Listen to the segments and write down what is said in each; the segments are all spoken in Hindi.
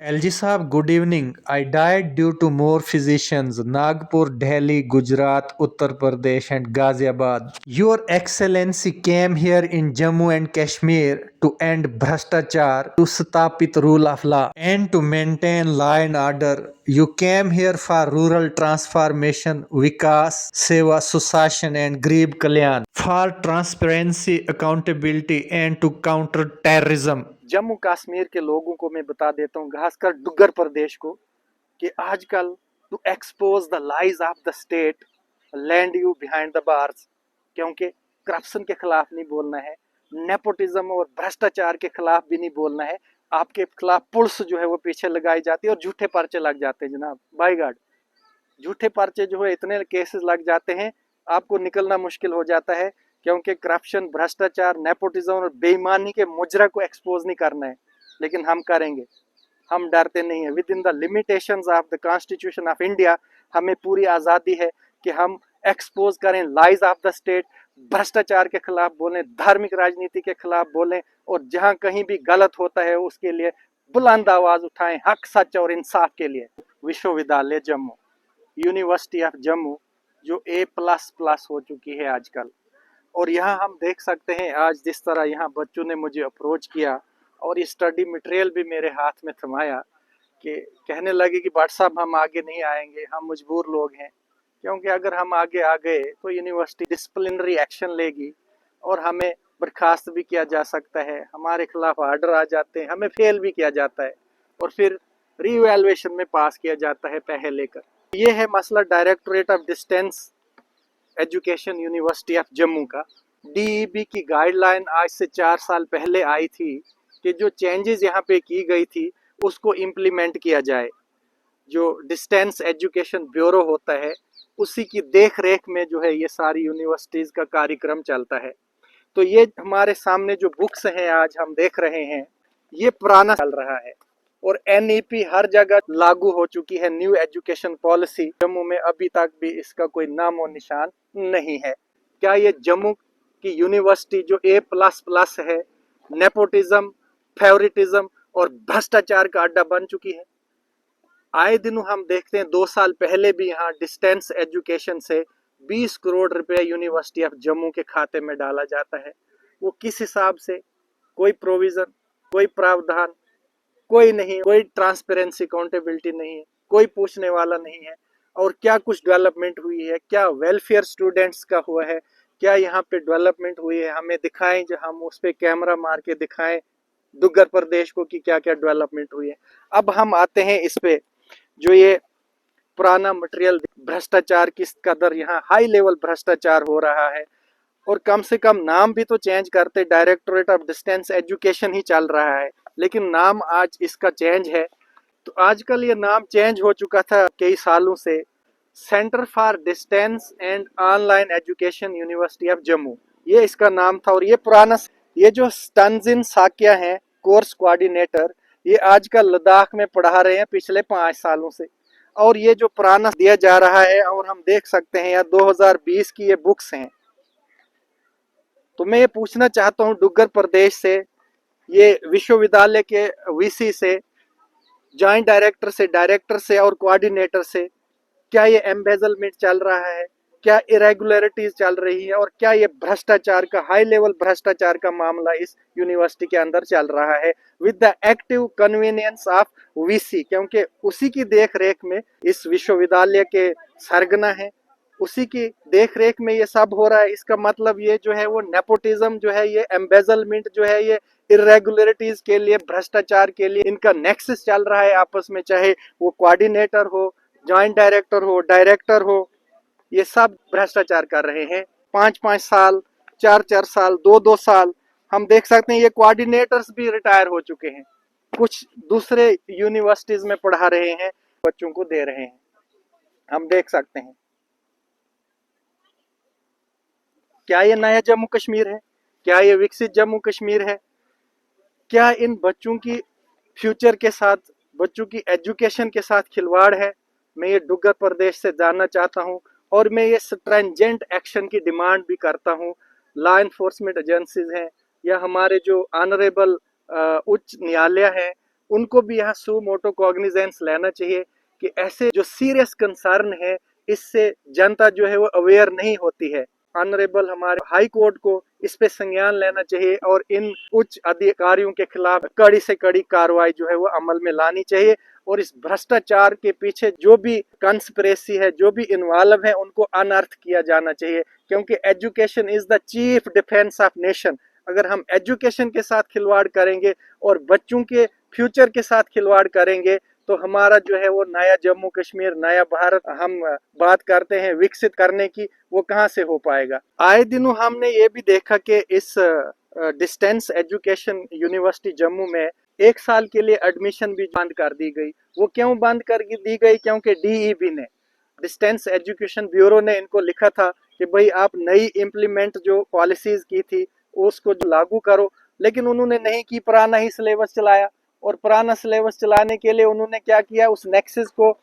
LG साहब, good evening. I died due to more physicians. Nagpur, Delhi, Gujarat, Uttar Pradesh, and Ghaziabad. Your Excellency came here in Jammu and Kashmir to end Bhrashtachar, to stapit rule of law, and to maintain law and order. You came here for rural transformation, Vikas, Seva, Susashan, and Garib Kalyan, for transparency, accountability, and to counter terrorism. Jammu Kashmir के लोगों को मैं बता देता हूँ, खासकर डुग्गर प्रदेश को, कि आजकल to expose the lies of the state, land you behind the bars, क्योंकि करप्शन के खिलाफ नहीं बोलना है, नेपोटिज्म और भ्रष्टाचार के खिलाफ भी नहीं बोलना है। आपके खिलाफ पुलिस जो है वो पीछे लगाई जाती है और झूठे पर्चे लग जाते हैं जनाब। बाय गॉड, झूठे पर्चे जो है इतने केसेस लग जाते हैं, आपको निकलना मुश्किल हो जाता है, क्योंकि करप्शन, भ्रष्टाचार, नेपोटिज्म और बेईमानी के मुजरा को एक्सपोज नहीं करना है, लेकिन हम करेंगे। हम डरते नहीं है। With in the limitations of the constitution of India हमें पूरी आज़ादी है कि हम एक्सपोज करें लाइज ऑफ द स्टेट, भ्रष्टाचार के खिलाफ बोलें, धार्मिक राजनीति के खिलाफ बोलें, और जहां कहीं भी गलत होता है उसके लिए बुलंद आवाज उठाएं, हक, सच और इंसाफ के लिए। विश्वविद्यालय जम्मू, यूनिवर्सिटी ऑफ जम्मू, जो A++ हो चुकी है आजकल। और यहाँ हम देख सकते हैं आज जिस तरह यहाँ बच्चों ने मुझे अप्रोच किया और ये स्टडी मटेरियल भी मेरे हाथ में थमाया, कि कहने लगे कि भाट साहब हम आगे नहीं आएंगे, हम मजबूर लोग हैं, क्योंकि अगर हम आगे आ गए तो यूनिवर्सिटी डिसिप्लिनरी एक्शन लेगी और हमें बर्खास्त भी किया जा सकता है, हमारे खिलाफ आर्डर आ जाते हैं, हमें फेल भी किया जाता है और फिर रीवैल्यूएशन में पास किया जाता है पैसे लेकर। ये है मसला directorate of distance education university of Jammu का। DEB की गाइडलाइन आज से 4 साल पहले आई थी कि जो चेंजेस यहाँ पे की गई थी उसको इम्प्लीमेंट किया जाए। जो डिस्टेंस एजुकेशन ब्यूरो होता है उसी की देख रेख में जो है ये सारी यूनिवर्सिटीज़ का कार्यक्रम चलता है। तो ये हमारे सामने जो बुक्स हैं आज हम देख रहे हैं, ये पुराना चल रहा है और NEP हर जगह लागू हो चुकी है। न्यू एजुकेशन पॉलिसी जम्मू में अभी तक भी इसका कोई नामो निशान नहीं है। क्या ये जम्मू की यूनिवर्सिटी जो A++ है, नेपोटिज्म, फेवरिटिज्म और भ्रष्टाचार का अड्डा बन चुकी है? आए दिन हम देखते हैं 2 साल पहले भी यहाँ डिस्टेंस एजुकेशन से 20 करोड़ रुपए यूनिवर्सिटी ऑफ जम्मू के खाते में डाला जाता है। वो किस हिसाब से? कोई प्रोविजन, कोई प्रावधान कोई नहीं, कोई ट्रांसपेरेंसी, अकाउंटेबिलिटी नहीं है, कोई पूछने वाला नहीं है। और क्या कुछ डेवलपमेंट हुई है, क्या वेलफेयर स्टूडेंट्स का हुआ है, क्या यहाँ पे डेवलपमेंट हुई है, हमें दिखाएं, जो हम उस पर कैमरा मार के दिखाएं डुग्गर प्रदेश को कि क्या क्या डेवलपमेंट हुई है। अब हम आते हैं इस पे, जो ये पुराना मटेरियल, भ्रष्टाचार किस कदर यहाँ हाई लेवल भ्रष्टाचार हो रहा है, और कम से कम नाम भी तो चेंज करते, डायरेक्टोरेट ऑफ डिस्टेंस एजुकेशन ही चल रहा है, लेकिन नाम आज इसका चेंज है। तो आजकल ये नाम चेंज हो चुका था कई सालों से, centre for distance and online education university of Jammu, ये इसका नाम था। और ये पुराना, ये जो तंजीन साकिया हैं कोर्स कोऑर्डिनेटर, ये आजकल लद्दाख में पढ़ा रहे हैं पिछले 5 सालों से। और ये जो पुराना दिया जा रहा है, और हम देख सकते हैं यार 2020 की ये बुक्स हैं। तो मैं ये पूछना चाहता हूँ डुग्गर प्रदेश से, ये विश्वविद्यालय के VC से, जॉइंट डायरेक्टर से, डायरेक्टर से और कोऑर्डिनेटर से, क्या ये एम्बेजलमेंट चल रहा है, क्या इरेगुलरिटीज चल रही है, और क्या ये भ्रष्टाचार का, हाई लेवल भ्रष्टाचार का मामला इस यूनिवर्सिटी के अंदर चल रहा है with the active convenience of VC, क्योंकि उसी की देख रेख में इस विश्वविद्यालय के सरगना है, उसी की देख रेख में ये सब हो रहा है। इसका मतलब ये जो है वो नेपोटिज्म जो है, ये एम्बेजलमेंट जो है, ये इरेगुलरिटीज के लिए, भ्रष्टाचार के लिए इनका नेक्सस चल रहा है आपस में, चाहे वो कोऑर्डिनेटर हो, जॉइंट डायरेक्टर हो, डायरेक्टर हो, ये सब भ्रष्टाचार कर रहे हैं। 5-5 साल, 4-4 साल, 2-2 साल, हम देख सकते हैं ये कोऑर्डिनेटर्स भी रिटायर हो चुके हैं, कुछ दूसरे यूनिवर्सिटीज में पढ़ा रहे हैं, बच्चों को दे रहे हैं, हम देख सकते हैं। क्या ये नया जम्मू कश्मीर है? क्या ये विकसित जम्मू कश्मीर है? क्या इन बच्चों की फ्यूचर के साथ, बच्चों की एजुकेशन के साथ खिलवाड़ है? मैं ये डुग्गर प्रदेश से जानना चाहता हूँ, और मैं ये स्ट्रेंजेंट एक्शन की डिमांड भी करता हूँ। लॉ इन्फोर्समेंट एजेंसीज हैं या हमारे जो ऑनरेबल उच्च न्यायालय है, उनको भी यहाँ सू मोटो कॉग्निजेंस लेना चाहिए कि ऐसे जो सीरियस कंसर्न है इससे जनता जो है वो अवेयर नहीं होती है। ऑनरेबल हमारे हाई कोर्ट को इस पे संज्ञान लेना चाहिए और इन उच्च अधिकारियों के खिलाफ कड़ी से कड़ी कार्रवाई जो है वो अमल में लानी चाहिए। और इस भ्रष्टाचार के पीछे जो भी कंस्पिरेसी है, जो भी इन्वॉल्व है, उनको अनर्थ किया जाना चाहिए, क्योंकि education is the chief defence of nation. अगर हम एजुकेशन के साथ खिलवाड़ करेंगे और बच्चों के फ्यूचर के साथ खिलवाड़ करेंगे तो हमारा जो है वो नया जम्मू कश्मीर, नया भारत हम बात करते हैं विकसित करने की, वो कहाँ से हो पाएगा। आए दिनों हमने ये भी देखा कि इस डिस्टेंस एजुकेशन यूनिवर्सिटी जम्मू में 1 साल के लिए एडमिशन भी बंद कर दी गई। वो क्यों बंद कर दी गई? क्योंकि डीईबी ने, डिस्टेंस एजुकेशन ब्यूरो ने इनको लिखा था कि भाई आप नई इम्प्लीमेंट जो पॉलिसीज की थी उसको जो लागू करो, लेकिन उन्होंने नहीं की, पुराना ही सिलेबस चलाया। और पुराना सिलेबस चलाने के लिए उन्होंने क्या किया, उस नेक्सस को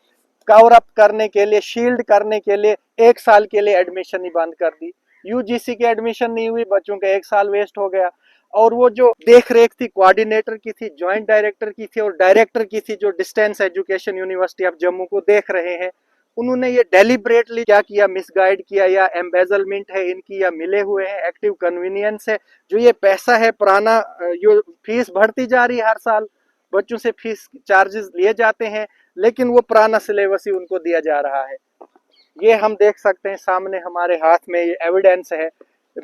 कवर अप करने के लिए, शील्ड करने के लिए 1 साल के लिए एडमिशन ही बंद कर दी। यूजीसी की एडमिशन नहीं हुई, बच्चों का 1 साल वेस्ट हो गया। और वो जो देख रेख थी कोऑर्डिनेटर की थी, ज्वाइंट डायरेक्टर की थी और डायरेक्टर की थी, जो distance education university of Jammu को देख रहे हैं, उन्होंने ये डेलिब्रेटली क्या किया, मिसगाइड किया, या एम्बेजलमेंट है इनकी, या मिले हुए हैं, एक्टिव कन्वीनियंस है। जो ये पैसा है पुराना, जो फीस बढ़ती जा रही है, हर साल बच्चों से फीस चार्जेस लिए जाते हैं, लेकिन वो पुराना सिलेबस ही उनको दिया जा रहा है। ये हम देख सकते हैं, सामने हमारे हाथ में ये एविडेंस है।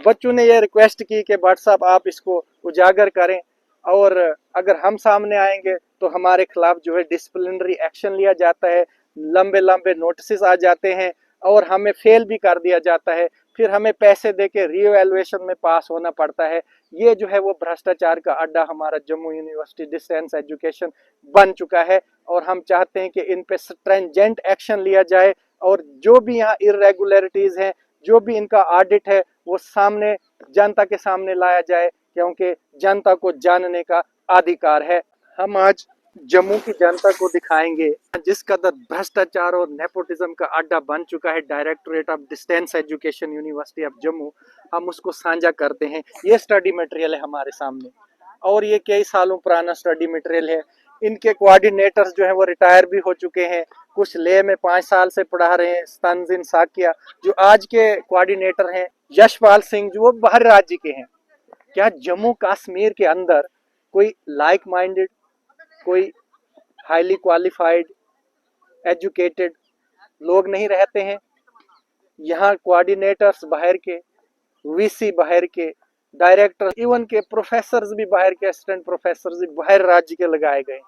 बच्चों ने ये रिक्वेस्ट की कि भाट साहब आप इसको उजागर करें, और अगर हम सामने आएंगे तो हमारे खिलाफ जो है डिसिप्लिनरी एक्शन लिया जाता है, लंबे लंबे नोटिस आ जाते हैं और हमें फेल भी कर दिया जाता है, फिर हमें पैसे देके रीएवैल्यूएशन में पास होना पड़ता है। ये जो है वो भ्रष्टाचार का अड्डा हमारा जम्मू यूनिवर्सिटी डिस्टेंस एजुकेशन बन चुका है। और हम चाहते हैं कि इन पे स्ट्रेंजेंट एक्शन लिया जाए और जो भी यहाँ इरेगुलरिटीज हैं, जो भी इनका ऑडिट है, वो सामने जनता के सामने लाया जाए, क्योंकि जनता को जानने का अधिकार है। हम आज जम्मू की जनता को दिखाएंगे जिस कदर भ्रष्टाचार और नेपोटिज्म का अड्डा बन चुका है directorate of distance education university of Jammu. हम उसको साझा करते हैं। ये स्टडी मटेरियल है हमारे सामने और ये कई सालों पुराना स्टडी मटेरियल है। इनके कोऑर्डिनेटर्स जो है वो रिटायर भी हो चुके हैं, कुछ ले में 5 साल से पढ़ा रहे हैं। तंजीन साकिया जो आज के कोऑर्डिनेटर हैं, यशपाल सिंह जो वो बाहर राज्य के हैं। क्या जम्मू कश्मीर के अंदर कोई लाइक माइंडेड, कोई हाईली क्वालिफाइड एजुकेटेड लोग नहीं रहते हैं? यहाँ कोऑर्डिनेटर्स बाहर के, वीसी बाहर के, डायरेक्टर, इवन के प्रोफेसर्स भी बाहर के, असिस्टेंट प्रोफेसर्स भी बाहर राज्य के लगाए गए।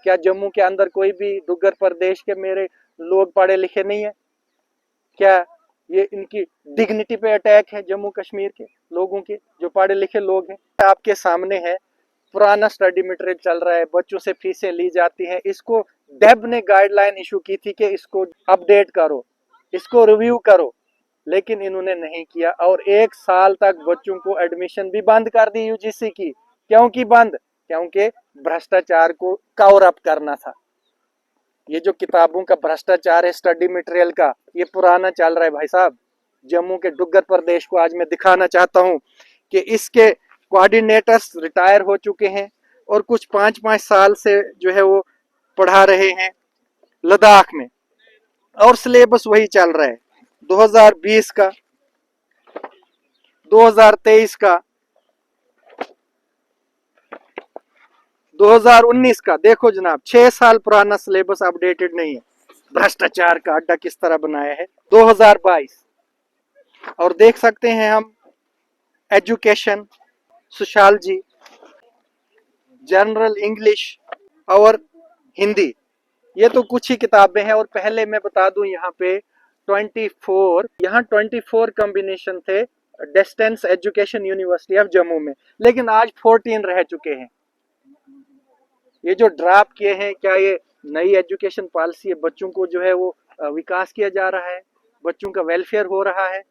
क्या जम्मू के अंदर कोई भी दुग्गर प्रदेश के मेरे लोग पढ़े लिखे नहीं है? क्या ये इनकी डिग्निटी पे अटैक है जम्मू कश्मीर के लोगों के जो पढ़े लिखे लोग हैं? आपके सामने है, पुराना स्टडी मटेरियल चल रहा है, बच्चों से फीसें ली जाती हैं। इसको डेब ने गाइडलाइन इशू की थी कि इसको अपडेट करो, इसको रिव्यू करो, लेकिन इन्होंने नहीं किया और 1 साल तक बच्चों को एडमिशन भी बंद कर दी यूजीसी की। क्यों की बंद? क्योंकि भ्रष्टाचार को कवर अप करना था। ये जो किताबों का भ्रष्टाचार है स्टडी मटेरियल का, ये पुराना चल रहा है भाई साहब। जम्मू के डुग्गर प्रदेश को आज मैं दिखाना चाहता हूँ कि इसके कोऑर्डिनेटर्स रिटायर हो चुके हैं और कुछ 5-5 साल से जो है वो पढ़ा रहे हैं लद्दाख में, और सिलेबस वही चल रहा है 2020 का, 2023 का, 2019 का। देखो जनाब, 6 साल पुराना सिलेबस अपडेटेड नहीं है। भ्रष्टाचार का अड्डा किस तरह बनाया है। 2022 और देख सकते हैं हम एजुकेशन, सोशियोलॉजी, जनरल इंग्लिश और हिंदी, ये तो कुछ ही किताबें हैं। और पहले मैं बता दूं यहाँ पे 24 कॉम्बिनेशन थे distance education university of Jammu में, लेकिन आज 14 रह चुके हैं। ये जो ड्राफ्ट किए हैं, क्या ये नई एजुकेशन पॉलिसी है? बच्चों को जो है वो विकास किया जा रहा है, बच्चों का वेलफेयर हो रहा है?